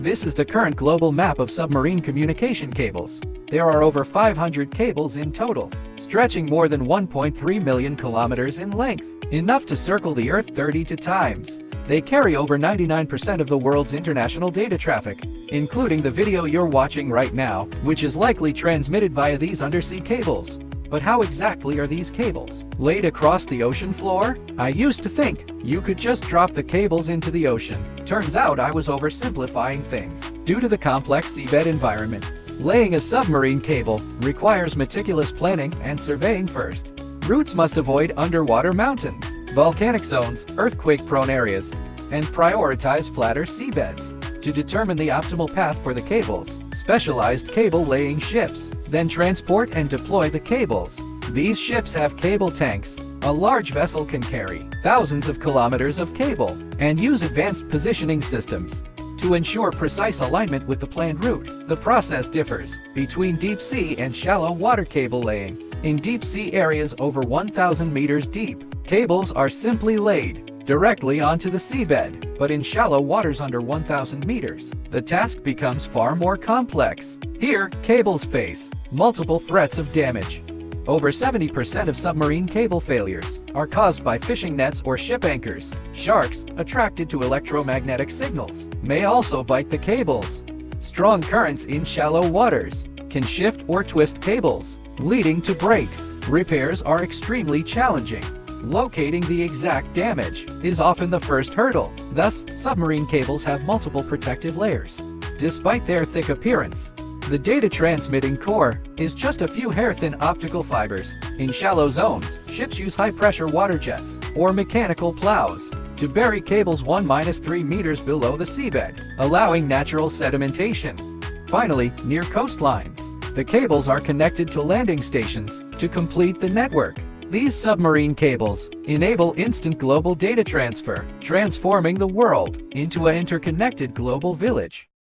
This is the current global map of submarine communication cables. There are over 500 cables in total, stretching more than 1.3 million kilometers in length, enough to circle the Earth 32 times. They carry over 99% of the world's international data traffic, including the video you're watching right now, which is likely transmitted via these undersea cables. But how exactly are these cables laid across the ocean floor? I used to think you could just drop the cables into the ocean. Turns out I was oversimplifying things. Due to the complex seabed environment, laying a submarine cable requires meticulous planning and surveying first. Routes must avoid underwater mountains, volcanic zones, earthquake-prone areas, and prioritize flatter seabeds. To determine the optimal path for the cables, specialized cable-laying ships then transport and deploy the cables. These ships have cable tanks. A large vessel can carry thousands of kilometers of cable and use advanced positioning systems to ensure precise alignment with the planned route. The process differs between deep-sea and shallow water cable laying. In deep-sea areas over 1,000 meters deep, cables are simply laid directly onto the seabed, but in shallow waters under 1,000 meters, the task becomes far more complex. Here, cables face multiple threats of damage. Over 70% of submarine cable failures are caused by fishing nets or ship anchors. Sharks, attracted to electromagnetic signals, may also bite the cables. Strong currents in shallow waters can shift or twist cables, leading to breaks. Repairs are extremely challenging. Locating the exact damage is often the first hurdle. Thus, submarine cables have multiple protective layers. Despite their thick appearance, the data transmitting core is just a few hair-thin optical fibers. In shallow zones, ships use high-pressure water jets or mechanical plows to bury cables 1-3 meters below the seabed, allowing natural sedimentation. Finally, near coastlines, the cables are connected to landing stations to complete the network. These submarine cables enable instant global data transfer, transforming the world into an interconnected global village.